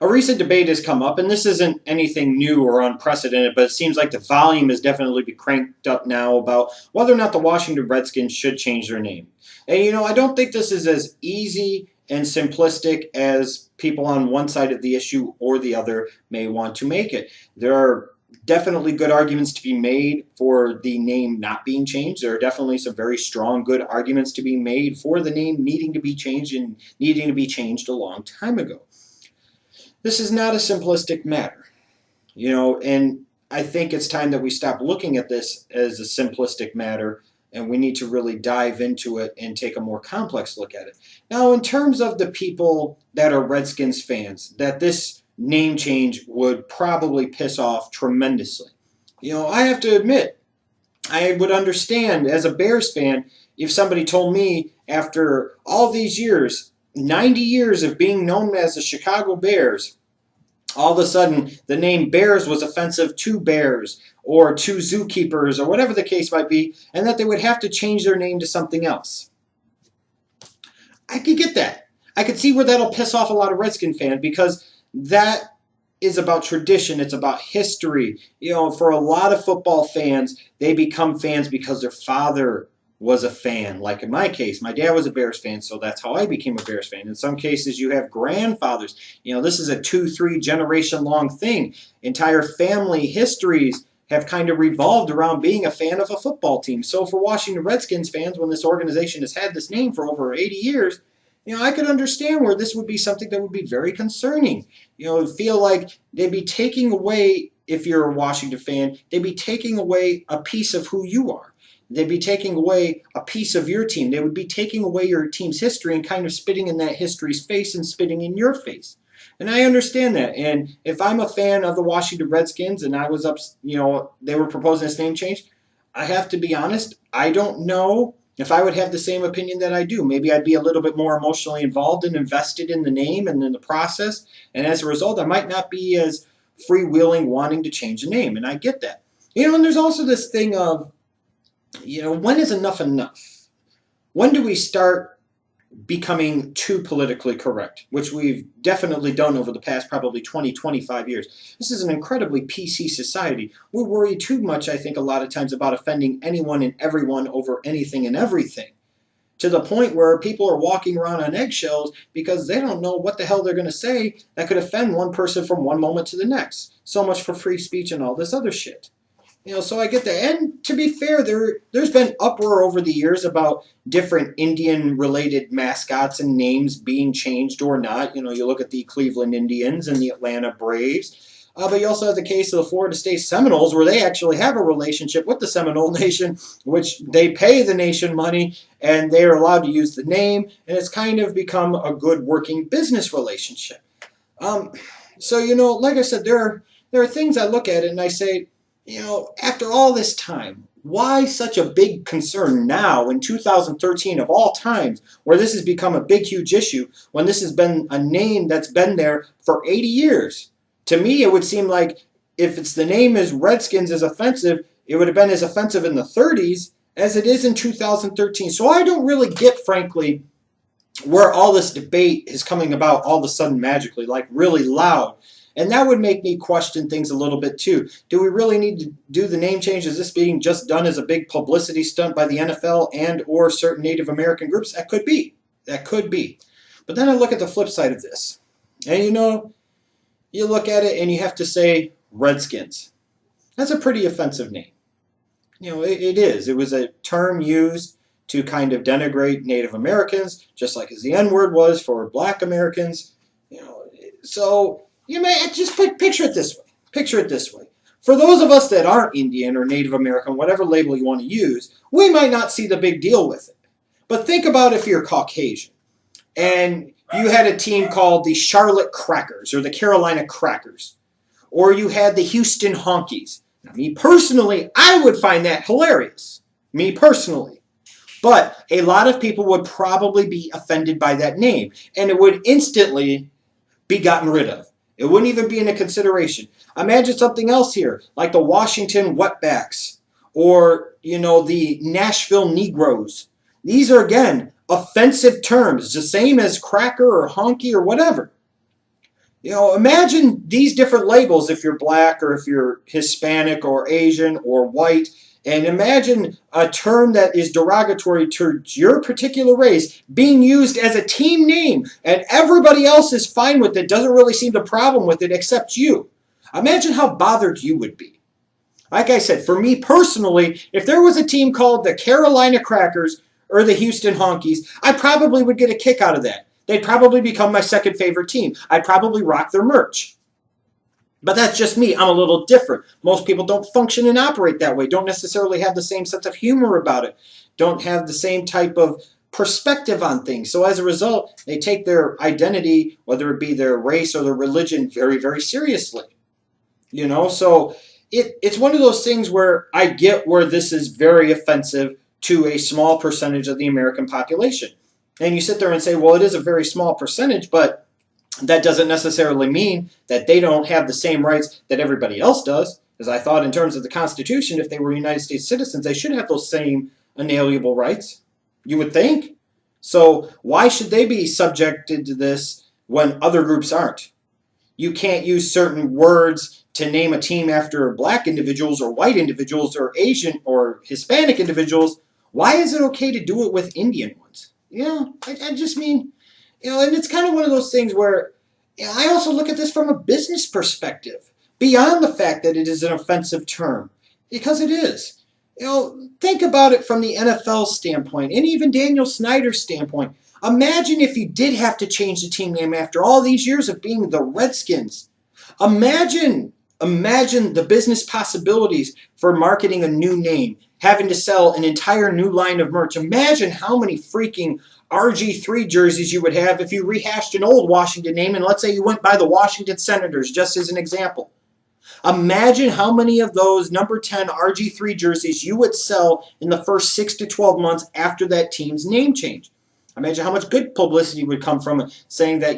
A recent debate has come up, and this isn't anything new or unprecedented, but it seems like the volume has definitely been cranked up now about whether or not the Washington Redskins should change their name. And I don't think this is as easy and simplistic as people on one side of the issue or the other may want to make it. There are definitely good arguments to be made for the name not being changed. There are definitely some very strong, good arguments to be made for the name needing to be changed and needing to be changed a long time ago. This is not a simplistic matter, and I think it's time that we stop looking at this as a simplistic matter, and we need to really dive into it and take a more complex look at it. Now, in terms of the people that are Redskins fans, that this name change would probably piss off tremendously. I have to admit, I would understand as a Bears fan if somebody told me after all these years, 90 years of being known as the Chicago Bears, all of a sudden the name Bears was offensive to bears or to zookeepers or whatever the case might be, and that they would have to change their name to something else. I could get that. I could see where that'll piss off a lot of Redskin fans because that is about tradition. It's about history. For a lot of football fans, they become fans because their father was a fan. Like in my case, my dad was a Bears fan, so that's how I became a Bears fan. In some cases, you have grandfathers. This is a 2-3 generation long thing. Entire family histories have kind of revolved around being a fan of a football team. So for Washington Redskins fans, when this organization has had this name for over 80 years, I could understand where this would be something that would be very concerning. Feel like they'd be taking away, if you're a Washington fan, they'd be taking away a piece of who you are. They'd be taking away a piece of your team. They would be taking away your team's history and kind of spitting in that history's face and spitting in your face. And I understand that. And if I'm a fan of the Washington Redskins and I was up, they were proposing this name change, I have to be honest, I don't know if I would have the same opinion that I do. Maybe I'd be a little bit more emotionally involved and invested in the name and in the process. And as a result, I might not be as freewheeling wanting to change the name. And I get that. And there's also this thing of, when is enough enough? When do we start becoming too politically correct, which we've definitely done over the past probably 20, 25 years. This is an incredibly PC society. We worry too much, I think, a lot of times about offending anyone and everyone over anything and everything, to the point where people are walking around on eggshells because they don't know what the hell they're going to say that could offend one person from one moment to the next. So much for free speech and all this other shit. So I get that. And to be fair, there's been uproar over the years about different Indian-related mascots and names being changed or not. You look at the Cleveland Indians and the Atlanta Braves. But you also have the case of the Florida State Seminoles, where they actually have a relationship with the Seminole Nation, which they pay the nation money, and they are allowed to use the name, and it's kind of become a good working business relationship. So, like I said, there are things I look at it and I say, after all this time, why such a big concern now in 2013 of all times, where this has become a big, huge issue, when this has been a name that's been there for 80 years? To me, it would seem like if it's the name is Redskins is offensive, it would have been as offensive in the 30s as it is in 2013. So I don't really get, frankly, where all this debate is coming about all of a sudden magically, like really loud. And that would make me question things a little bit too. Do we really need to do the name change? Is this being just done as a big publicity stunt by the NFL and or certain Native American groups? That could be. That could be. But then I look at the flip side of this. And you look at it and you have to say Redskins. That's a pretty offensive name. It is. It was a term used to kind of denigrate Native Americans, just like as the N-word was for Black Americans. So you may just picture it this way. Picture it this way. For those of us that aren't Indian or Native American, whatever label you want to use, we might not see the big deal with it. But think about if you're Caucasian and you had a team called the Charlotte Crackers or the Carolina Crackers, or you had the Houston Honkies. Now, me personally, I would find that hilarious. Me personally. But a lot of people would probably be offended by that name, and it would instantly be gotten rid of. It wouldn't even be in a consideration. Imagine something else here, like the Washington Wetbacks or, the Nashville Negroes. These are, again, offensive terms, the same as cracker or honky or whatever. Imagine these different labels if you're black or if you're Hispanic or Asian or white. And imagine a term that is derogatory to your particular race being used as a team name, and everybody else is fine with it, doesn't really see the problem with it except you. Imagine how bothered you would be. Like I said, for me personally, if there was a team called the Carolina Crackers or the Houston Honkies, I probably would get a kick out of that. They'd probably become my second favorite team. I'd probably rock their merch. But that's just me. I'm a little different. Most people don't function and operate that way, don't necessarily have the same sense of humor about it, don't have the same type of perspective on things. So as a result, they take their identity, whether it be their race or their religion, very, very seriously. So it's one of those things where I get where this is very offensive to a small percentage of the American population. And you sit there and say, well, it is a very small percentage, but that doesn't necessarily mean that they don't have the same rights that everybody else does. As I thought, in terms of the Constitution, if they were United States citizens, they should have those same inalienable rights. You would think. So why should they be subjected to this when other groups aren't? You can't use certain words to name a team after black individuals or white individuals or Asian or Hispanic individuals. Why is it okay to do it with Indian ones? I just mean, and it's kind of one of those things where I also look at this from a business perspective, beyond the fact that it is an offensive term, because it is. Think about it from the NFL standpoint, and even Daniel Snyder's standpoint. Imagine if you did have to change the team name after all these years of being the Redskins. Imagine the business possibilities for marketing a new name, having to sell an entire new line of merch. Imagine how many freaking RG3 jerseys you would have if you rehashed an old Washington name, and let's say you went by the Washington Senators, just as an example. Imagine how many of those number 10 RG3 jerseys you would sell in the first 6 to 12 months after that team's name change. Imagine how much good publicity would come from it, saying that,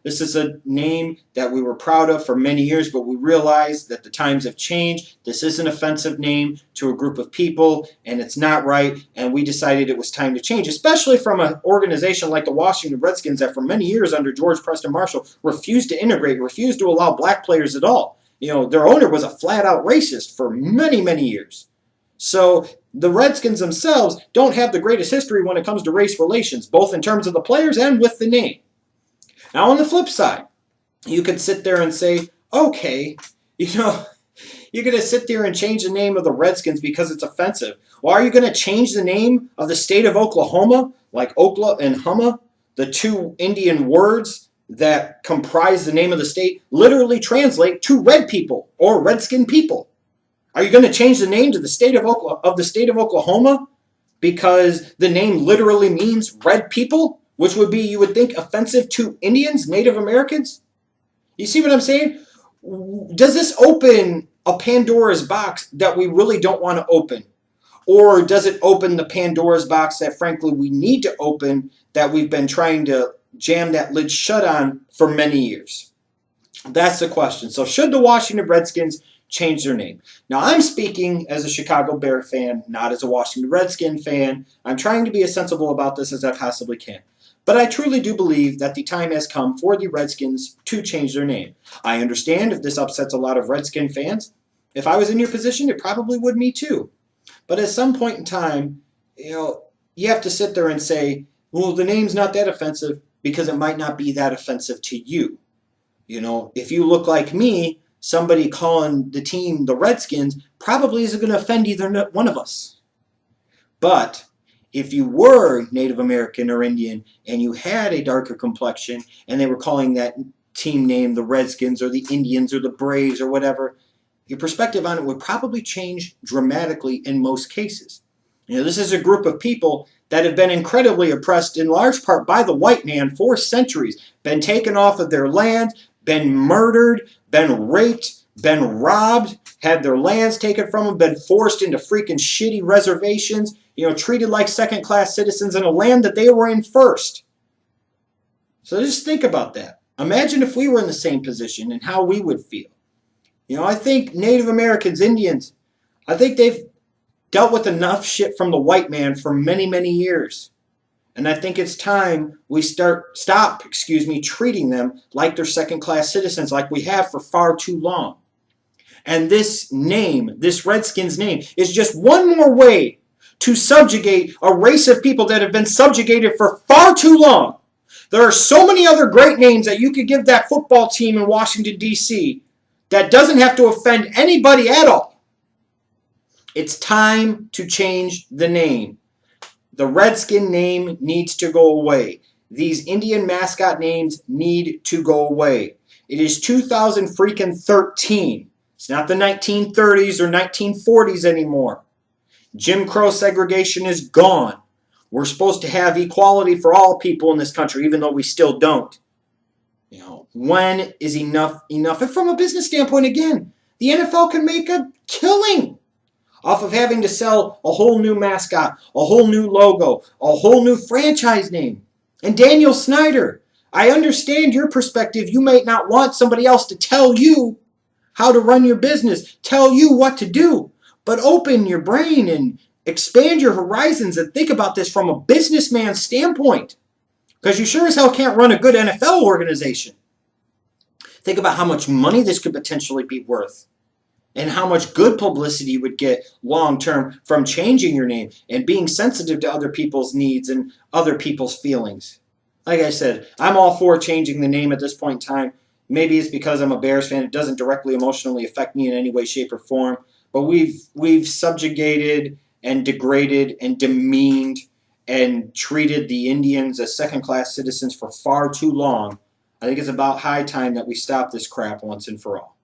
this is a name that we were proud of for many years, but we realized that the times have changed. This is an offensive name to a group of people, and it's not right, and we decided it was time to change, especially from an organization like the Washington Redskins that for many years under George Preston Marshall refused to integrate, refused to allow black players at all. Their owner was a flat-out racist for many, many years. So the Redskins themselves don't have the greatest history when it comes to race relations, both in terms of the players and with the name. Now, on the flip side, you could sit there and say, okay, you're going to sit there and change the name of the Redskins because it's offensive. Well, are you going to change the name of the state of Oklahoma, like Okla and Humma, the two Indian words that comprise the name of the state, literally translate to red people or redskin people? Are you going to change the name to the state of Oklahoma because the name literally means red people, which would be, you would think, offensive to Indians, Native Americans? You see what I'm saying? Does this open a Pandora's box that we really don't want to open? Or does it open the Pandora's box that, frankly, we need to open, that we've been trying to jam that lid shut on for many years? That's the question. So should the Washington Redskins change their name? Now, I'm speaking as a Chicago Bear fan, not as a Washington Redskin fan. I'm trying to be as sensible about this as I possibly can. But I truly do believe that the time has come for the Redskins to change their name. I understand if this upsets a lot of Redskin fans. If I was in your position, it probably would me too. But at some point in time, you have to sit there and say, well, the name's not that offensive because it might not be that offensive to you. If you look like me, somebody calling the team the Redskins probably isn't going to offend either one of us. But if you were Native American or Indian and you had a darker complexion and they were calling that team name the Redskins or the Indians or the Braves or whatever, your perspective on it would probably change dramatically in most cases. This is a group of people that have been incredibly oppressed in large part by the white man for centuries, been taken off of their land, been murdered, been raped, been robbed, had their lands taken from them, been forced into freaking shitty reservations, treated like second-class citizens in a land that they were in first. So just think about that. Imagine if we were in the same position and how we would feel. I think Native Americans, Indians, I think they've dealt with enough shit from the white man for many, many years. And I think it's time we stop treating them like they're second-class citizens like we have for far too long. And this name, this Redskins name, is just one more way to subjugate a race of people that have been subjugated for far too long. There are so many other great names that you could give that football team in Washington, D.C. that doesn't have to offend anybody at all. It's time to change the name. The Redskin name needs to go away. These Indian mascot names need to go away. It is 2013. It's not the 1930s or 1940s anymore. Jim Crow segregation is gone. We're supposed to have equality for all people in this country, even though we still don't. When is enough enough? And from a business standpoint, again, the NFL can make a killing off of having to sell a whole new mascot, a whole new logo, a whole new franchise name. And Daniel Snyder, I understand your perspective. You might not want somebody else to tell you how to run your business, tell you what to do, but open your brain and expand your horizons and think about this from a businessman's standpoint. Because you sure as hell can't run a good NFL organization. Think about how much money this could potentially be worth and how much good publicity you would get long-term from changing your name and being sensitive to other people's needs and other people's feelings. Like I said, I'm all for changing the name at this point in time. Maybe it's because I'm a Bears fan. It doesn't directly emotionally affect me in any way, shape, or form. But we've subjugated and degraded and demeaned and treated the Indians as second-class citizens for far too long. I think it's about high time that we stop this crap once and for all.